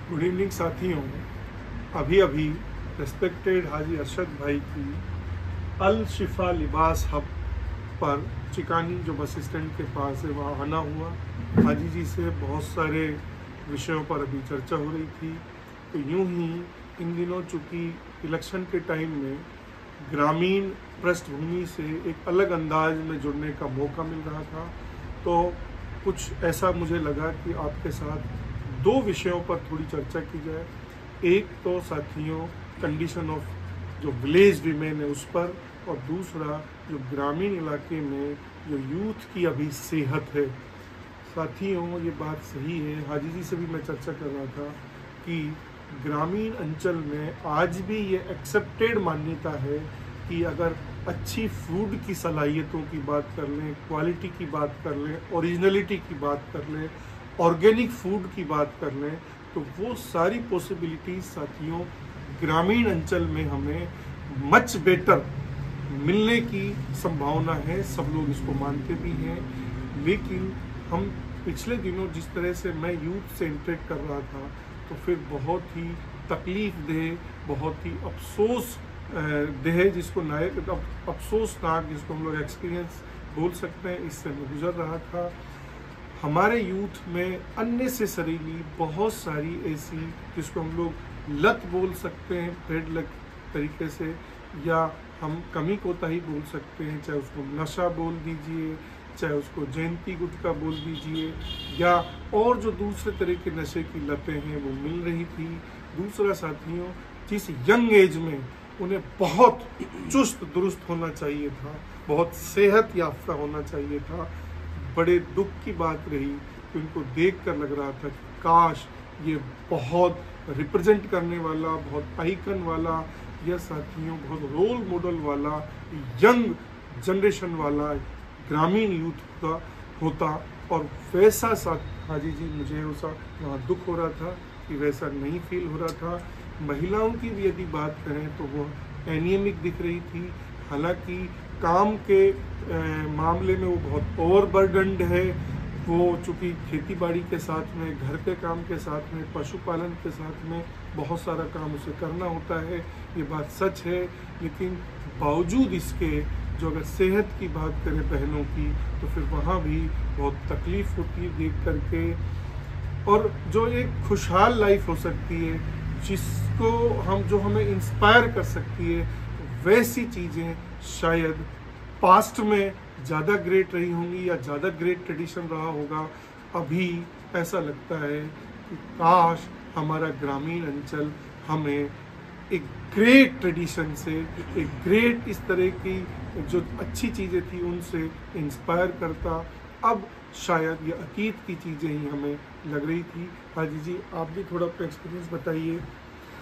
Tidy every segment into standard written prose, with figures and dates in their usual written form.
Good evening साथियों। अभी अभी रेस्पेक्टेड हाजी अरशद भाई की अल शिफा लिबास हब पर चिकानी जो बस स्टैंड के पास है वहाँ आना हुआ। हाजी जी से बहुत सारे विषयों पर अभी चर्चा हो रही थी। तो यूं ही इन दिनों चूँकि इलेक्शन के टाइम में ग्रामीण पृष्ठभूमि से एक अलग अंदाज में जुड़ने का मौका मिल रहा था, तो कुछ ऐसा मुझे लगा कि आपके साथ दो विषयों पर थोड़ी चर्चा की जाए। एक तो साथियों कंडीशन ऑफ जो विलेज विमेन है उस पर, और दूसरा जो ग्रामीण इलाके में जो यूथ की अभी सेहत है। साथियों ये बात सही है, हाजी जी से भी मैं चर्चा कर रहा था कि ग्रामीण अंचल में आज भी ये एक्सेप्टेड मान्यता है कि अगर अच्छी फूड की सलाहियतों की बात कर लें, क्वालिटी की बात कर लें, ओरिजिनलिटी की बात कर लें, ऑर्गेनिक फूड की बात कर लें, तो वो सारी पॉसिबिलिटीज साथियों ग्रामीण अंचल में हमें मच बेटर मिलने की संभावना है। सब लोग इसको मानते भी हैं। लेकिन हम पिछले दिनों जिस तरह से मैं यूथ से इंटरेक्ट कर रहा था, तो फिर बहुत ही तकलीफ देह, बहुत ही अफसोस देह, जिसको अफसोसनाक जिसको हम लोग एक्सपीरियंस बोल सकते हैं, इससे मैं गुजर रहा था। हमारे यूथ में अननेसेसरीली बहुत सारी ऐसी जिसको हम लोग लत बोल सकते हैं, पेड लत तरीके से, या हम कमी कोताही बोल सकते हैं, चाहे उसको नशा बोल दीजिए, चाहे उसको जयंती गुटखा बोल दीजिए, या और जो दूसरे तरह के नशे की लतें हैं वो मिल रही थी। दूसरा साथियों, जिस यंग एज में उन्हें बहुत चुस्त दुरुस्त होना चाहिए था, बहुत सेहत याफ्ता होना चाहिए था, बड़े दुख की बात रही कि उनको देखकर लग रहा था कि काश ये बहुत रिप्रेजेंट करने वाला, बहुत आइकन वाला, या साथियों बहुत रोल मॉडल वाला यंग जनरेशन वाला ग्रामीण यूथ का होता। और वैसा हाजी जी मुझे वैसा वहाँ दुख हो रहा था कि वैसा नहीं फील हो रहा था। महिलाओं की भी यदि बात करें तो वो एनीमिक दिख रही थी। हालांकि काम के मामले में वो बहुत ओवरबर्डन्ड है। वो चूँकि खेती बाड़ी के साथ में, घर के काम के साथ में, पशुपालन के साथ में बहुत सारा काम उसे करना होता है, ये बात सच है। लेकिन बावजूद इसके जो अगर सेहत की बात करें बहनों की, तो फिर वहाँ भी बहुत तकलीफ़ होती है देख करके। और जो एक खुशहाल लाइफ हो सकती है, जिसको जो हमें इंस्पायर कर सकती है, वैसी चीज़ें शायद पास्ट में ज़्यादा ग्रेट रही होंगी या ज़्यादा ग्रेट ट्रेडिशन रहा होगा। अभी ऐसा लगता है कि काश हमारा ग्रामीण अंचल हमें एक ग्रेट ट्रेडिशन से, एक ग्रेट इस तरह की जो अच्छी चीज़ें थी उनसे इंस्पायर करता। अब शायद ये अतीत की चीज़ें ही हमें लग रही थी। हाजी जी आप भी थोड़ा अपना एक्सपीरियंस बताइए।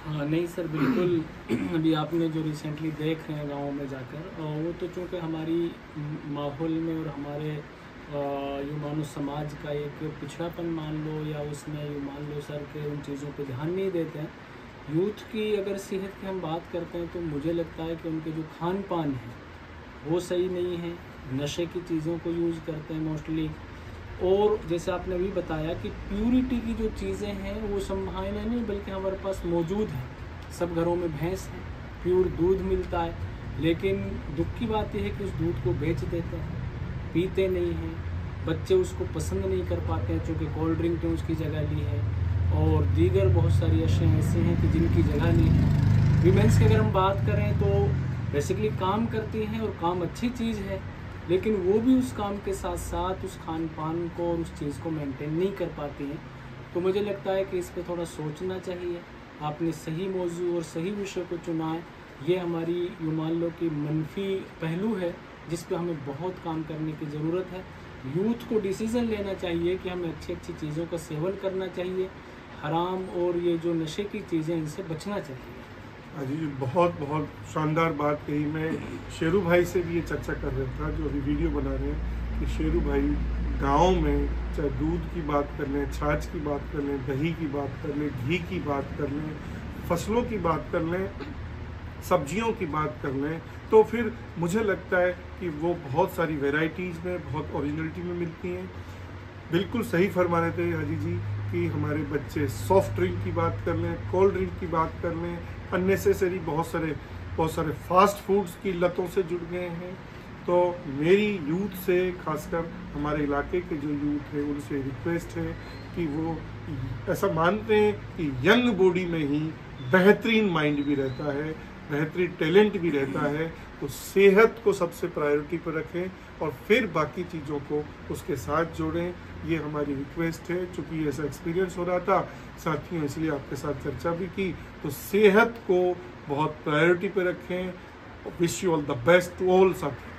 हाँ नहीं सर, बिल्कुल। अभी आपने जो रिसेंटली देख रहे हैं गाँव में जाकर, वो तो चूँकि हमारी माहौल में और हमारे यूँ मानो समाज का एक पिछड़ापन मान लो, या उसमें यूँ मान लो सर के उन चीज़ों पे ध्यान नहीं देते हैं। यूथ की अगर सेहत की हम बात करते हैं तो मुझे लगता है कि उनके जो खान पान है वो सही नहीं है, नशे की चीज़ों को यूज़ करते हैं मोस्टली। और जैसे आपने अभी बताया कि प्यूरिटी की जो चीज़ें हैं वो संभावना नहीं बल्कि हमारे पास मौजूद है। सब घरों में भैंस है, प्योर दूध मिलता है, लेकिन दुख की बात यह है कि उस दूध को बेच देते हैं, पीते नहीं हैं। बच्चे उसको पसंद नहीं कर पाते हैं चूँकि कोल्ड ड्रिंक ने उसकी जगह ली है, और दीगर बहुत सारी अशियाँ ऐसी हैं कि जिनकी जगह ली है। वीमेंस की अगर हम बात करें तो बेसिकली काम करती हैं, और काम अच्छी चीज़ है, लेकिन वो भी उस काम के साथ साथ उस खान पान को और उस चीज़ को मेंटेन नहीं कर पाती हैं। तो मुझे लगता है कि इस पर थोड़ा सोचना चाहिए। आपने सही मौजू और सही विषय को चुना है। ये हमारी यूँ मान लो कि मनफी पहलू है जिस पे हमें बहुत काम करने की ज़रूरत है। यूथ को डिसीज़न लेना चाहिए कि हमें अच्छी अच्छी चीज़ों का सेवन करना चाहिए, हराम और ये जो नशे की चीज़ें इनसे बचना चाहिए। जी बहुत बहुत शानदार बात कही। मैं शेरू भाई से भी ये चर्चा कर रहा था जो अभी वीडियो बना रहे हैं, कि शेरू भाई गांव में चाहे दूध की बात कर लें, छाछ की बात कर लें, दही की बात कर लें, घी की बात कर लें, फसलों की बात कर लें, सब्जियों की बात कर लें, तो फिर मुझे लगता है कि वो बहुत सारी वैरायटीज़ में, बहुत ओरिजिनलिटी में मिलती हैं। बिल्कुल सही फरमा रहे थे हाजी जी कि हमारे बच्चे सॉफ्ट ड्रिंक की बात कर लें, कोल्ड ड्रिंक की बात कर लें, अननेसेसरी बहुत सारे फास्ट फूड्स की लतों से जुड़ गए हैं। तो मेरी यूथ से, खासकर हमारे इलाके के जो यूथ है, उनसे रिक्वेस्ट है कि वो ऐसा मानते हैं कि यंग बॉडी में ही बेहतरीन माइंड भी रहता है, बेहतरीन टैलेंट भी रहता है। तो सेहत को सबसे प्रायोरिटी पर रखें और फिर बाकी चीज़ों को उसके साथ जोड़ें, ये हमारी रिक्वेस्ट है। चूँकि ऐसा एक्सपीरियंस हो रहा था साथियों, इसलिए आपके साथ चर्चा भी की। तो सेहत को बहुत प्रायोरिटी पर रखें। Wish you all the best to all साथियों।